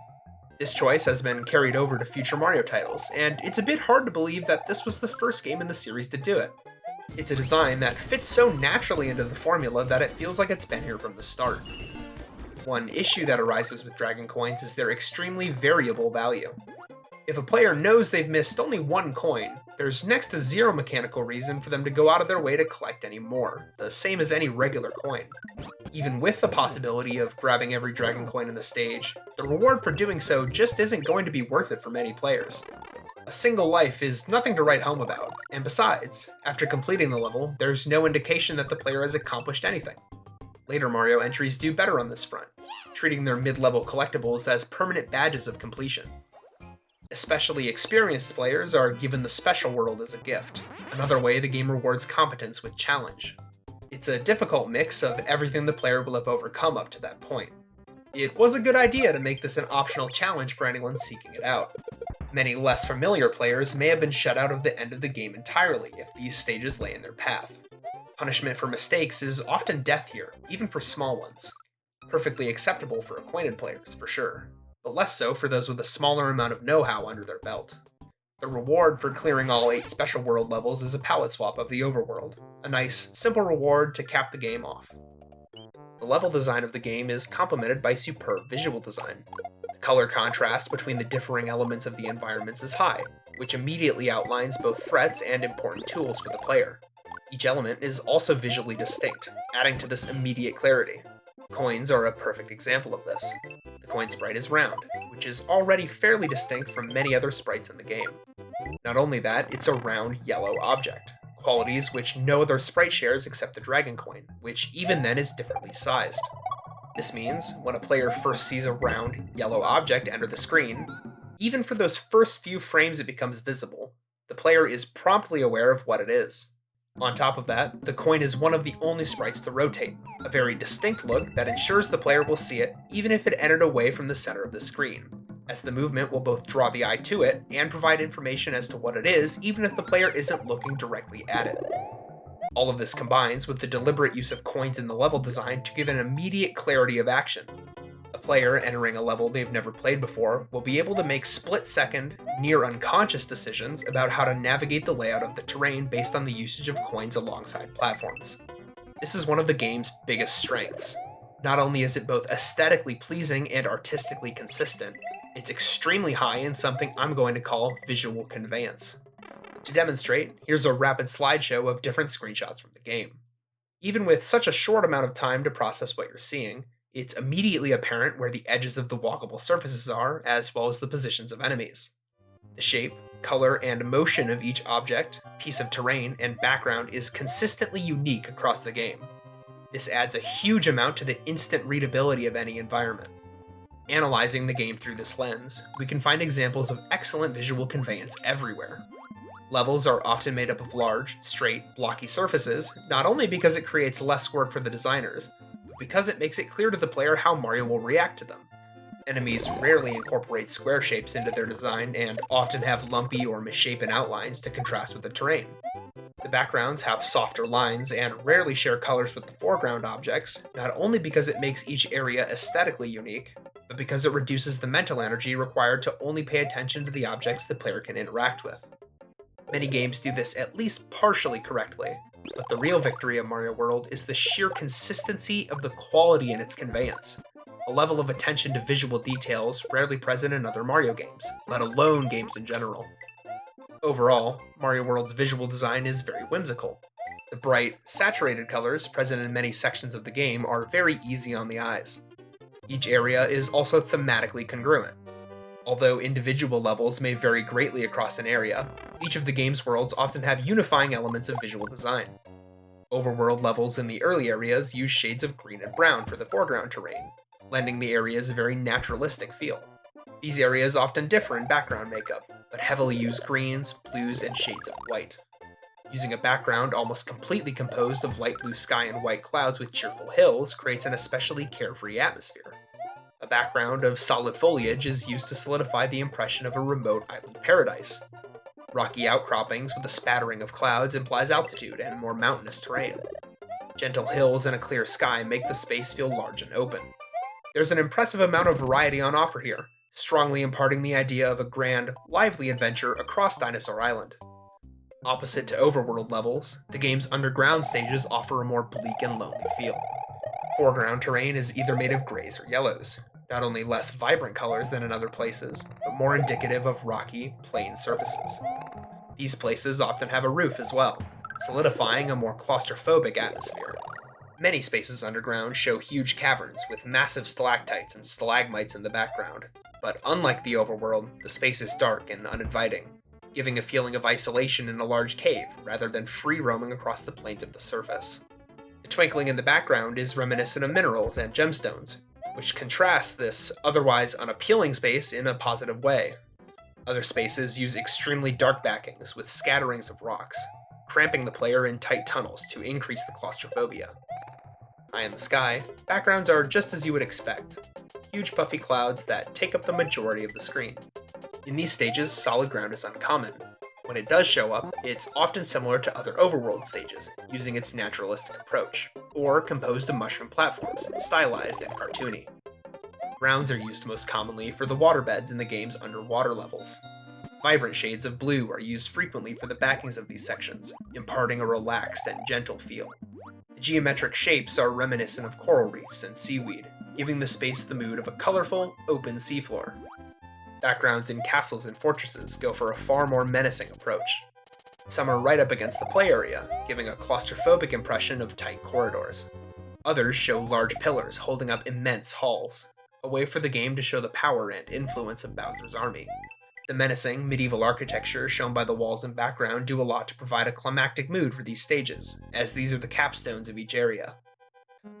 This choice has been carried over to future Mario titles, and it's a bit hard to believe that this was the first game in the series to do it. It's a design that fits so naturally into the formula that it feels like it's been here from the start. One issue that arises with Dragon Coins is their extremely variable value. If a player knows they've missed only 1 coin, there's next to zero mechanical reason for them to go out of their way to collect any more, the same as any regular coin. Even with the possibility of grabbing every Dragon Coin in the stage, the reward for doing so just isn't going to be worth it for many players. A single life is nothing to write home about, and besides, after completing the level, there's no indication that the player has accomplished anything. Later Mario entries do better on this front, treating their mid-level collectibles as permanent badges of completion. Especially experienced players are given the Special World as a gift, another way the game rewards competence with challenge. It's a difficult mix of everything the player will have overcome up to that point. It was a good idea to make this an optional challenge for anyone seeking it out. Many less familiar players may have been shut out of the end of the game entirely if these stages lay in their path. Punishment for mistakes is often death here, even for small ones. Perfectly acceptable for acquainted players, for sure, but less so for those with a smaller amount of know-how under their belt. The reward for clearing all 8 Special World levels is a palette swap of the overworld, a nice, simple reward to cap the game off. The level design of the game is complemented by superb visual design. The color contrast between the differing elements of the environments is high, which immediately outlines both threats and important tools for the player. Each element is also visually distinct, adding to this immediate clarity. Coins are a perfect example of this. The coin sprite is round, which is already fairly distinct from many other sprites in the game. Not only that, it's a round yellow object, qualities which no other sprite shares except the dragon coin, which even then is differently sized. This means, when a player first sees a round, yellow object enter the screen, even for those first few frames it becomes visible, the player is promptly aware of what it is. On top of that, the coin is one of the only sprites to rotate, a very distinct look that ensures the player will see it even if it entered away from the center of the screen, as the movement will both draw the eye to it and provide information as to what it is even if the player isn't looking directly at it. All of this combines with the deliberate use of coins in the level design to give an immediate clarity of action. A player entering a level they've never played before will be able to make split-second, near-unconscious decisions about how to navigate the layout of the terrain based on the usage of coins alongside platforms. This is one of the game's biggest strengths. Not only is it both aesthetically pleasing and artistically consistent, it's extremely high in something I'm going to call visual conveyance. To demonstrate, here's a rapid slideshow of different screenshots from the game. Even with such a short amount of time to process what you're seeing, it's immediately apparent where the edges of the walkable surfaces are, as well as the positions of enemies. The shape, color, and motion of each object, piece of terrain, and background is consistently unique across the game. This adds a huge amount to the instant readability of any environment. Analyzing the game through this lens, we can find examples of excellent visual conveyance everywhere. Levels are often made up of large, straight, blocky surfaces, not only because it creates less work for the designers, but because it makes it clear to the player how Mario will react to them. Enemies rarely incorporate square shapes into their design and often have lumpy or misshapen outlines to contrast with the terrain. The backgrounds have softer lines and rarely share colors with the foreground objects, not only because it makes each area aesthetically unique, but because it reduces the mental energy required to only pay attention to the objects the player can interact with. Many games do this at least partially correctly, but the real victory of Mario World is the sheer consistency of the quality in its conveyance, a level of attention to visual details rarely present in other Mario games, let alone games in general. Overall, Mario World's visual design is very whimsical. The bright, saturated colors present in many sections of the game are very easy on the eyes. Each area is also thematically congruent. Although individual levels may vary greatly across an area, each of the game's worlds often have unifying elements of visual design. Overworld levels in the early areas use shades of green and brown for the foreground terrain, lending the areas a very naturalistic feel. These areas often differ in background makeup, but heavily use greens, blues, and shades of white. Using a background almost completely composed of light blue sky and white clouds with cheerful hills creates an especially carefree atmosphere. A background of solid foliage is used to solidify the impression of a remote island paradise. Rocky outcroppings with a spattering of clouds implies altitude and more mountainous terrain. Gentle hills and a clear sky make the space feel large and open. There's an impressive amount of variety on offer here, strongly imparting the idea of a grand, lively adventure across Dinosaur Island. Opposite to overworld levels, the game's underground stages offer a more bleak and lonely feel. Foreground terrain is either made of grays or yellows, not only less vibrant colors than in other places, but more indicative of rocky, plain surfaces. These places often have a roof as well, solidifying a more claustrophobic atmosphere. Many spaces underground show huge caverns with massive stalactites and stalagmites in the background, but unlike the overworld, the space is dark and uninviting, giving a feeling of isolation in a large cave rather than free roaming across the plains of the surface. The twinkling in the background is reminiscent of minerals and gemstones, which contrasts this otherwise unappealing space in a positive way. Other spaces use extremely dark backings with scatterings of rocks, cramping the player in tight tunnels to increase the claustrophobia. High in the sky, backgrounds are just as you would expect, huge puffy clouds that take up the majority of the screen. In these stages, solid ground is uncommon. When it does show up, it's often similar to other overworld stages, using its naturalistic approach, or composed of mushroom platforms, stylized and cartoony. Browns are used most commonly for the waterbeds in the game's underwater levels. Vibrant shades of blue are used frequently for the backings of these sections, imparting a relaxed and gentle feel. The geometric shapes are reminiscent of coral reefs and seaweed, giving the space the mood of a colorful, open seafloor. Backgrounds in castles and fortresses go for a far more menacing approach. Some are right up against the play area, giving a claustrophobic impression of tight corridors. Others show large pillars holding up immense halls, a way for the game to show the power and influence of Bowser's army. The menacing, medieval architecture shown by the walls and background do a lot to provide a climactic mood for these stages, as these are the capstones of each area.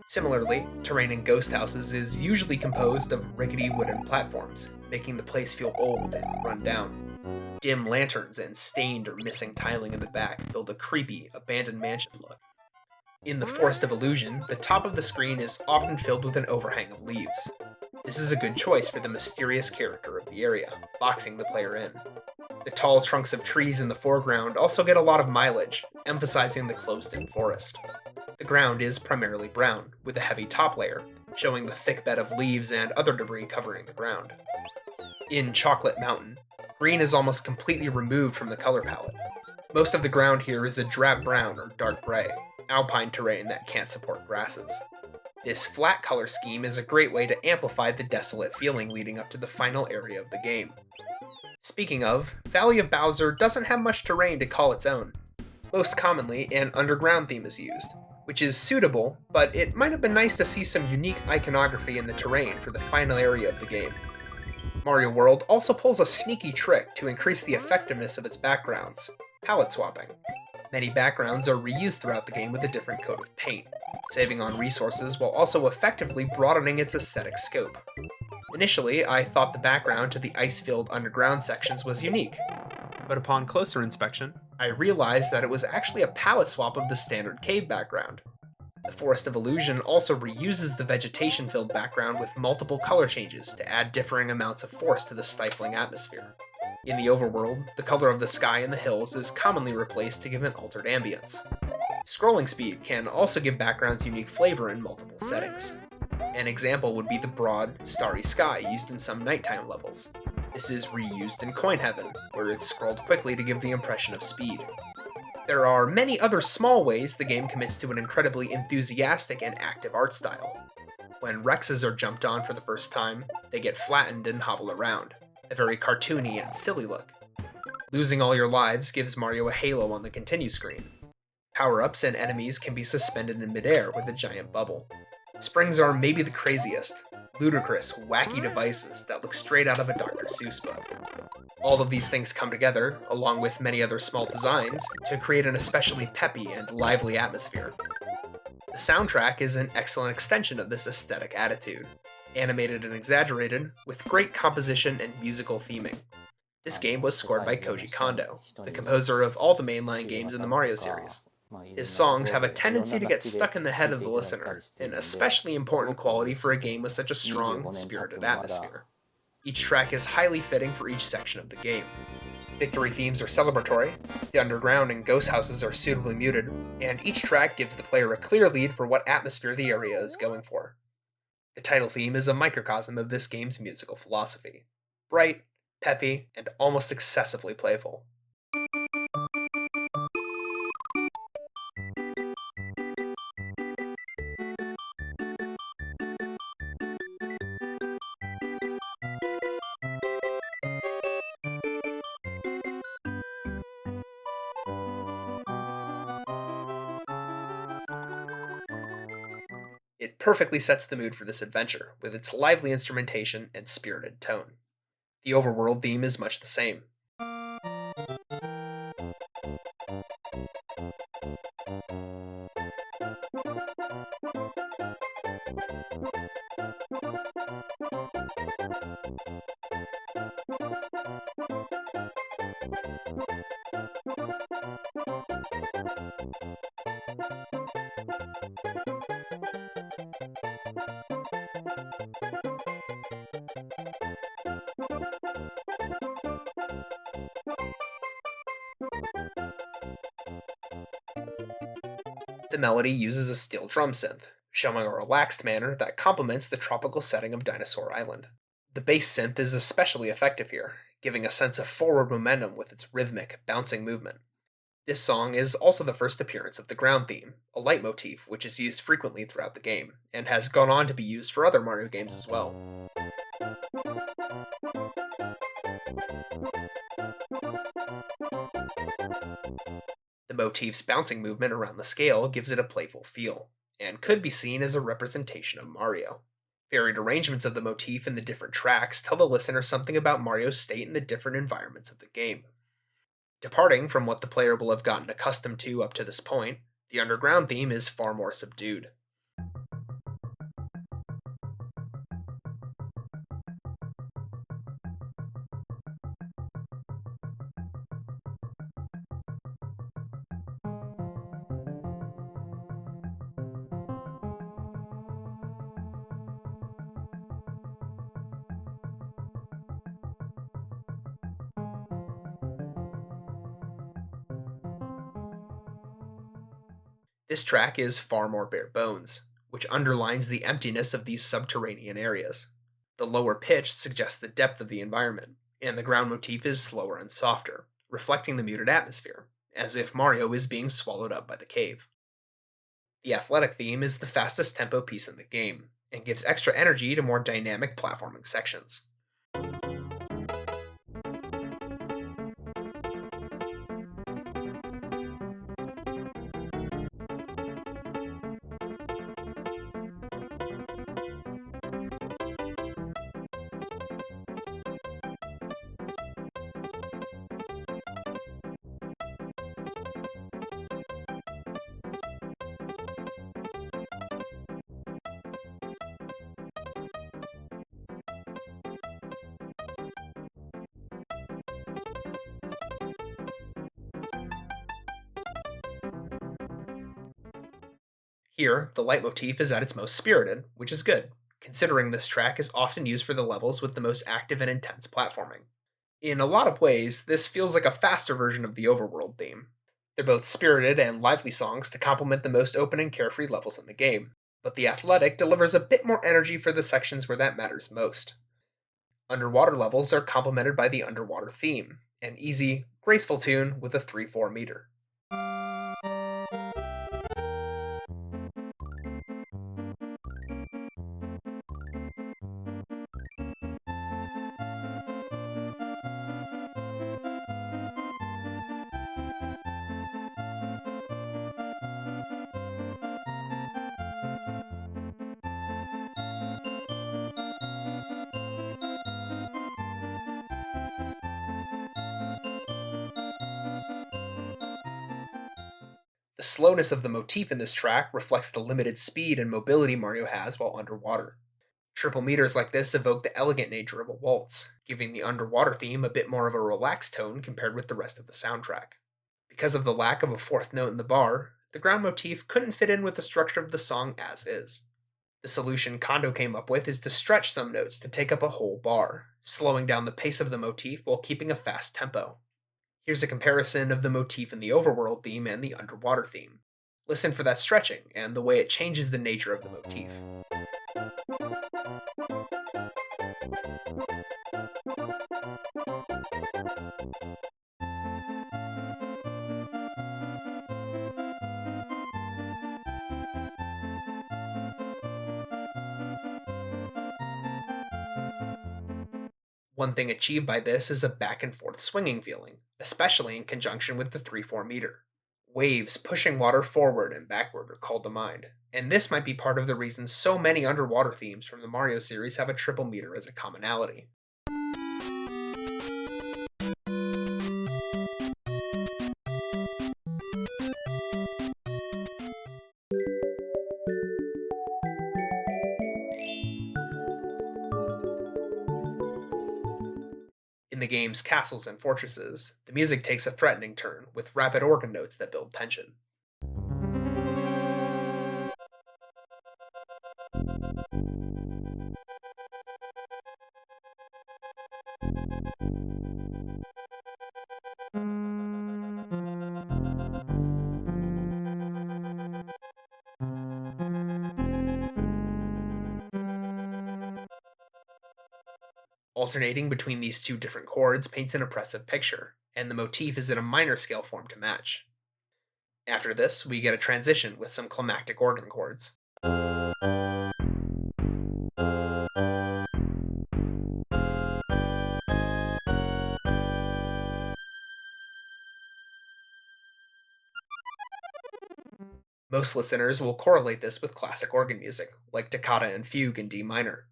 Similarly, terrain in ghost houses is usually composed of rickety wooden platforms, making the place feel old and run down. Dim lanterns and stained or missing tiling in the back build a creepy, abandoned mansion look. In the Forest of Illusion, the top of the screen is often filled with an overhang of leaves. This is a good choice for the mysterious character of the area, boxing the player in. The tall trunks of trees in the foreground also get a lot of mileage, emphasizing the closed-in forest. The ground is primarily brown, with a heavy top layer, showing the thick bed of leaves and other debris covering the ground. In Chocolate Mountain, green is almost completely removed from the color palette. Most of the ground here is a drab brown or dark gray, alpine terrain that can't support grasses. This flat color scheme is a great way to amplify the desolate feeling leading up to the final area of the game. Speaking of, Valley of Bowser doesn't have much terrain to call its own. Most commonly, an underground theme is used, which is suitable, but it might have been nice to see some unique iconography in the terrain for the final area of the game. Mario World also pulls a sneaky trick to increase the effectiveness of its backgrounds: palette swapping. Many backgrounds are reused throughout the game with a different coat of paint, saving on resources while also effectively broadening its aesthetic scope. Initially, I thought the background to the ice-filled underground sections was unique, but upon closer inspection, I realized that it was actually a palette swap of the standard cave background. The Forest of Illusion also reuses the vegetation-filled background with multiple color changes to add differing amounts of force to the stifling atmosphere. In the overworld, the color of the sky and the hills is commonly replaced to give an altered ambience. Scrolling speed can also give backgrounds unique flavor in multiple settings. An example would be the broad, starry sky used in some nighttime levels. This is reused in Coin Heaven, where it's scrolled quickly to give the impression of speed. There are many other small ways the game commits to an incredibly enthusiastic and active art style. When Rexes are jumped on for the first time, they get flattened and hobble around, a very cartoony and silly look. Losing all your lives gives Mario a halo on the continue screen. Power-ups and enemies can be suspended in midair with a giant bubble. Springs are maybe the craziest, ludicrous, wacky devices that look straight out of a Dr. Seuss book. All of these things come together, along with many other small designs, to create an especially peppy and lively atmosphere. The soundtrack is an excellent extension of this aesthetic attitude, animated and exaggerated, with great composition and musical theming. This game was scored by Koji Kondo, the composer of all the mainline games in the Mario series. His songs have a tendency to get stuck in the head of the listener, an especially important quality for a game with such a strong, spirited atmosphere. Each track is highly fitting for each section of the game. Victory themes are celebratory, the underground and ghost houses are suitably muted, and each track gives the player a clear lead for what atmosphere the area is going for. The title theme is a microcosm of this game's musical philosophy: bright, peppy, and almost excessively playful. It perfectly sets the mood for this adventure, with its lively instrumentation and spirited tone. The overworld theme is much the same. The melody uses a steel drum synth, showing a relaxed manner that complements the tropical setting of Dinosaur Island. The bass synth is especially effective here, giving a sense of forward momentum with its rhythmic, bouncing movement. This song is also the first appearance of the ground theme, a leitmotif which is used frequently throughout the game, and has gone on to be used for other Mario games as well. The motif's bouncing movement around the scale gives it a playful feel, and could be seen as a representation of Mario. Varied arrangements of the motif in the different tracks tell the listener something about Mario's state in the different environments of the game. Departing from what the player will have gotten accustomed to up to this point, the underground theme is far more subdued. This track is far more bare bones, which underlines the emptiness of these subterranean areas. The lower pitch suggests the depth of the environment, and the ground motif is slower and softer, reflecting the muted atmosphere, as if Mario is being swallowed up by the cave. The athletic theme is the fastest tempo piece in the game, and gives extra energy to more dynamic platforming sections. Here, the leitmotif is at its most spirited, which is good, considering this track is often used for the levels with the most active and intense platforming. In a lot of ways, this feels like a faster version of the overworld theme. They're both spirited and lively songs to complement the most open and carefree levels in the game, but the athletic delivers a bit more energy for the sections where that matters most. Underwater levels are complemented by the underwater theme, an easy, graceful tune with a 3/4 meter. The slowness of the motif in this track reflects the limited speed and mobility Mario has while underwater. Triple meters like this evoke the elegant nature of a waltz, giving the underwater theme a bit more of a relaxed tone compared with the rest of the soundtrack. Because of the lack of a fourth note in the bar, the ground motif couldn't fit in with the structure of the song as is. The solution Kondo came up with is to stretch some notes to take up a whole bar, slowing down the pace of the motif while keeping a fast tempo. Here's a comparison of the motif in the overworld theme and the underwater theme. Listen for that stretching and the way it changes the nature of the motif. One thing achieved by this is a back and forth swinging feeling, especially in conjunction with the 3/4 meter. Waves pushing water forward and backward are called to mind, and this might be part of the reason so many underwater themes from the Mario series have a triple meter as a commonality. In the game's castles and fortresses, the music takes a threatening turn, with rapid organ notes that build tension. Alternating between these two different chords paints an oppressive picture, and the motif is in a minor scale form to match. After this, we get a transition with some climactic organ chords. Most listeners will correlate this with classic organ music, like toccata and fugue in D minor.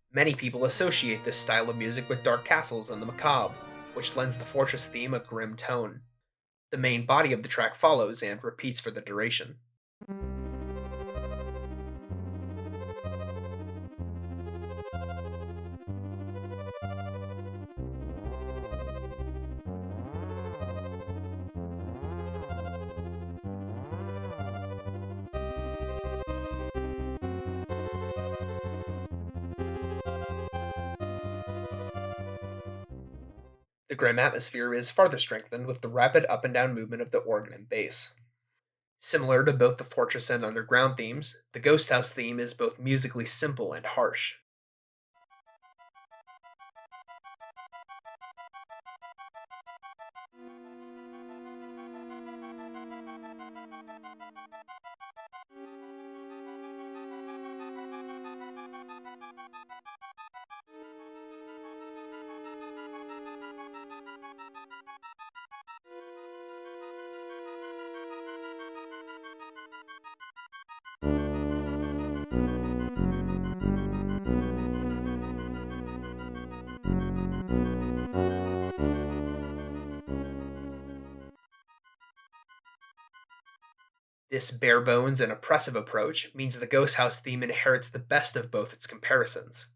Many people associate this style of music with dark castles and the macabre, which lends the fortress theme a grim tone. The main body of the track follows and repeats for the duration. The grim atmosphere is farther strengthened with the rapid up and down movement of the organ and bass. Similar to both the fortress and underground themes, the ghost house theme is both musically simple and harsh. This bare bones and oppressive approach means the ghost house theme inherits the best of both its comparisons.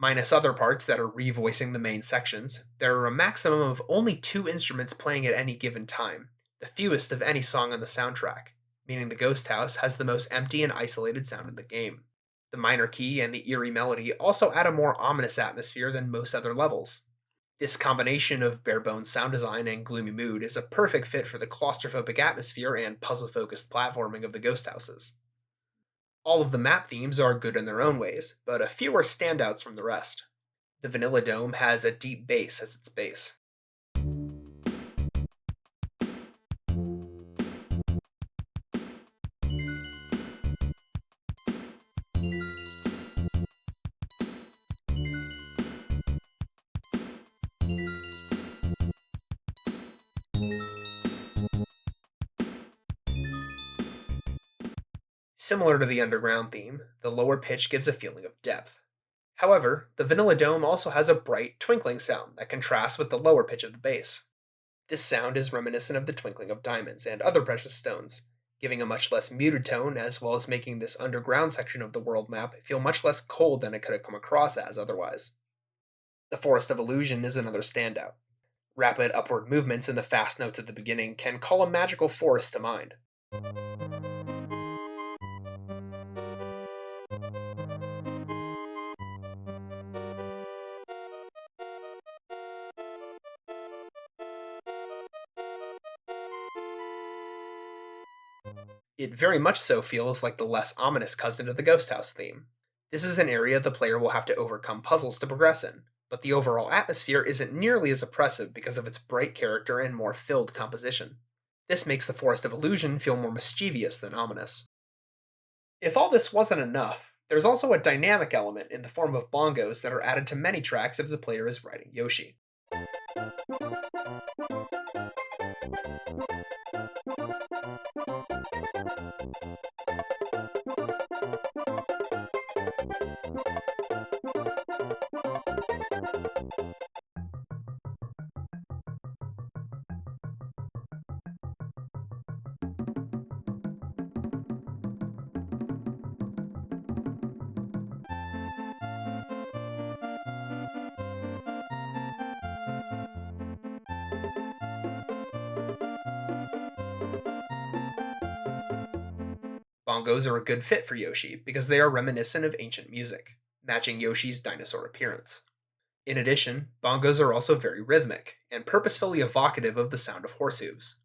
Minus other parts that are revoicing the main sections, there are a maximum of only 2 instruments playing at any given time, the fewest of any song on the soundtrack, meaning the Ghost House has the most empty and isolated sound in the game. The minor key and the eerie melody also add a more ominous atmosphere than most other levels. This combination of bare-bones sound design and gloomy mood is a perfect fit for the claustrophobic atmosphere and puzzle-focused platforming of the Ghost Houses. All of the map themes are good in their own ways, but a few are standouts from the rest. The Vanilla Dome has a deep bass as its base. Similar to the underground theme, the lower pitch gives a feeling of depth. However, the Vanilla Dome also has a bright, twinkling sound that contrasts with the lower pitch of the bass. This sound is reminiscent of the twinkling of diamonds and other precious stones, giving a much less muted tone as well as making this underground section of the world map feel much less cold than it could have come across as otherwise. The Forest of Illusion is another standout. Rapid upward movements in the fast notes at the beginning can call a magical forest to mind. It very much so feels like the less ominous cousin of the Ghost House theme. This is an area the player will have to overcome puzzles to progress in, but the overall atmosphere isn't nearly as oppressive because of its bright character and more filled composition. This makes the Forest of Illusion feel more mischievous than ominous. If all this wasn't enough, there's also a dynamic element in the form of bongos that are added to many tracks if the player is riding Yoshi. Bongos are a good fit for Yoshi because they are reminiscent of ancient music, matching Yoshi's dinosaur appearance. In addition, bongos are also very rhythmic and purposefully evocative of the sound of horse hooves.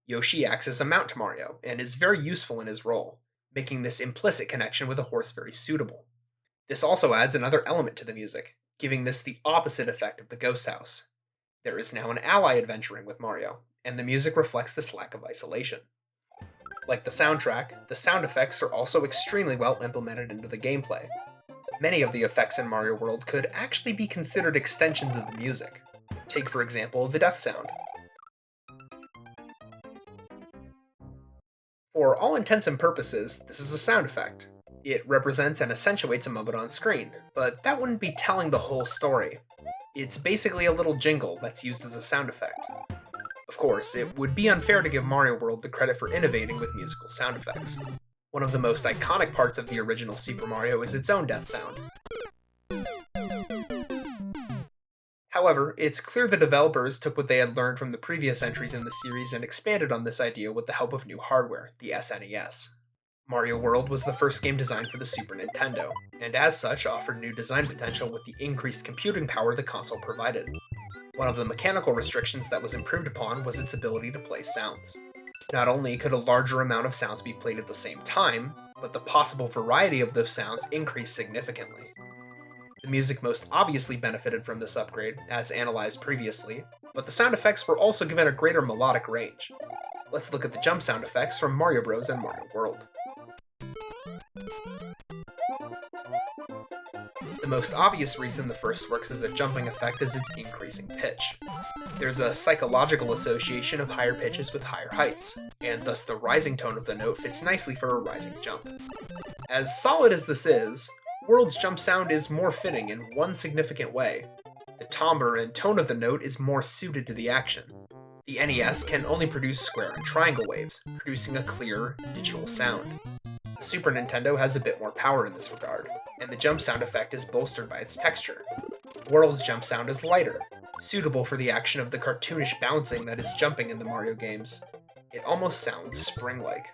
Yoshi acts as a mount to Mario and is very useful in his role, making this implicit connection with a horse very suitable. This also adds another element to the music, giving this the opposite effect of the Ghost House. There is now an ally adventuring with Mario, and the music reflects this lack of isolation. Like the soundtrack, the sound effects are also extremely well implemented into the gameplay. Many of the effects in Mario World could actually be considered extensions of the music. Take, for example, the death sound. For all intents and purposes, this is a sound effect. It represents and accentuates a moment on screen, but that wouldn't be telling the whole story. It's basically a little jingle that's used as a sound effect. Of course, it would be unfair to give Mario World the credit for innovating with musical sound effects. One of the most iconic parts of the original Super Mario is its own death sound. However, it's clear the developers took what they had learned from the previous entries in the series and expanded on this idea with the help of new hardware, the SNES. Mario World was the first game designed for the Super Nintendo, and as such offered new design potential with the increased computing power the console provided. One of the mechanical restrictions that was improved upon was its ability to play sounds. Not only could a larger amount of sounds be played at the same time, but the possible variety of those sounds increased significantly. The music most obviously benefited from this upgrade, as analyzed previously, but the sound effects were also given a greater melodic range. Let's look at the jump sound effects from Mario Bros. And Mario World. The most obvious reason the first works as a jumping effect is its increasing pitch. There's a psychological association of higher pitches with higher heights, and thus the rising tone of the note fits nicely for a rising jump. As solid as this is, World's jump sound is more fitting in one significant way. The timbre and tone of the note is more suited to the action. The NES can only produce square and triangle waves, producing a clear, digital sound. The Super Nintendo has a bit more power in this regard, and and the jump sound effect is bolstered by its texture. World's jump sound is lighter, suitable for the action of the cartoonish bouncing that is jumping in the Mario games. It almost sounds spring-like.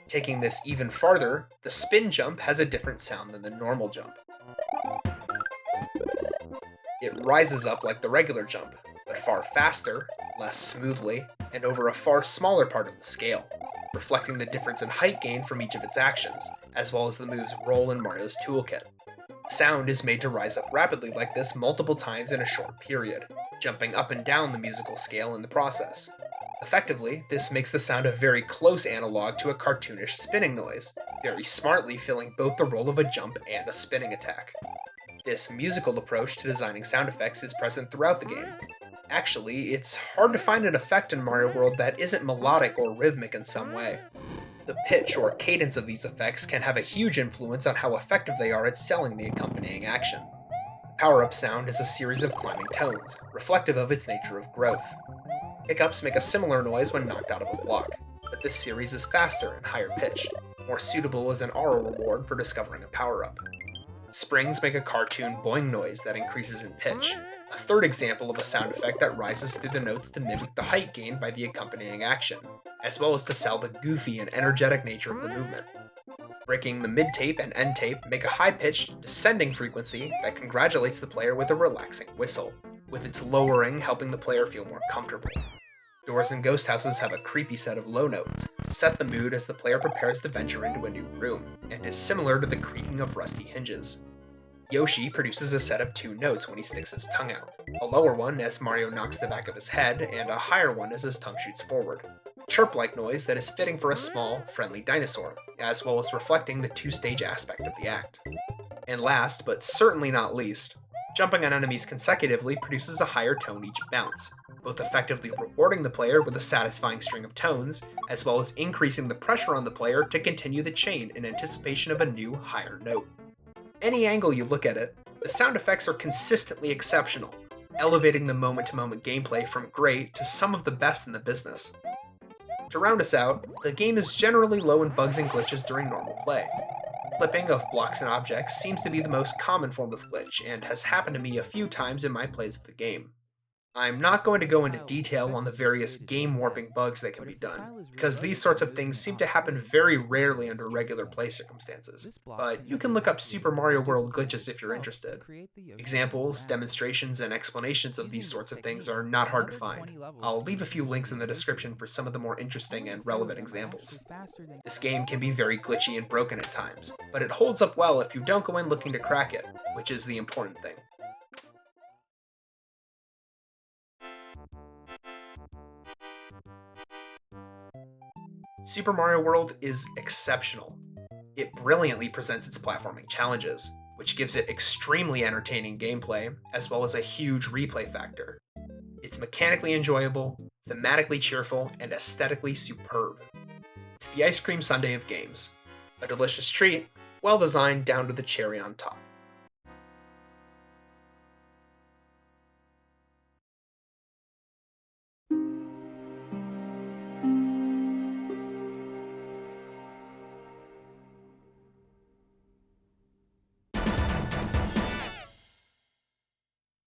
Taking this even farther, the spin jump has a different sound than the normal jump. It rises up like the regular jump, but far faster, less smoothly, and over a far smaller part of the scale, reflecting the difference in height gain from each of its actions, as well as the move's role in Mario's toolkit. The sound is made to rise up rapidly like this multiple times in a short period, jumping up and down the musical scale in the process. Effectively, this makes the sound a very close analog to a cartoonish spinning noise, very smartly filling both the role of a jump and a spinning attack. This musical approach to designing sound effects is present throughout the game. Actually, it's hard to find an effect in Mario World that isn't melodic or rhythmic in some way. The pitch or cadence of these effects can have a huge influence on how effective they are at selling the accompanying action. The power-up sound is a series of climbing tones, reflective of its nature of growth. Hiccups make a similar noise when knocked out of a block, but this series is faster and higher pitched, more suitable as an aura reward for discovering a power-up. Springs make a cartoon boing noise that increases in pitch, a third example of a sound effect that rises through the notes to mimic the height gained by the accompanying action, as well as to sell the goofy and energetic nature of the movement. Breaking the mid-tape and end-tape make a high-pitched, descending frequency that congratulates the player with a relaxing whistle, with its lowering helping the player feel more comfortable. Doors and ghost houses have a creepy set of low notes to set the mood as the player prepares to venture into a new room, and is similar to the creaking of rusty hinges. Yoshi produces a set of 2 notes when he sticks his tongue out, a lower one as Mario knocks the back of his head, and a higher one as his tongue shoots forward. A chirp-like noise that is fitting for a small, friendly dinosaur, as well as reflecting the 2-stage aspect of the act. And last, but certainly not least, jumping on enemies consecutively produces a higher tone each bounce, both effectively rewarding the player with a satisfying string of tones, as well as increasing the pressure on the player to continue the chain in anticipation of a new, higher note. Any angle you look at it, the sound effects are consistently exceptional, elevating the moment-to-moment gameplay from great to some of the best in the business. To round us out, the game is generally low in bugs and glitches during normal play. Flipping of blocks and objects seems to be the most common form of glitch, and has happened to me a few times in my plays of the game. I'm not going to go into detail on the various game-warping bugs that can be done, because these sorts of things seem to happen very rarely under regular play circumstances, but you can look up Super Mario World glitches if you're interested. Examples, demonstrations, and explanations of these sorts of things are not hard to find. I'll leave a few links in the description for some of the more interesting and relevant examples. This game can be very glitchy and broken at times, but it holds up well if you don't go in looking to crack it, which is the important thing. Super Mario World is exceptional. It brilliantly presents its platforming challenges, which gives it extremely entertaining gameplay, as well as a huge replay factor. It's mechanically enjoyable, thematically cheerful, and aesthetically superb. It's the ice cream sundae of games. A delicious treat, well designed down to the cherry on top.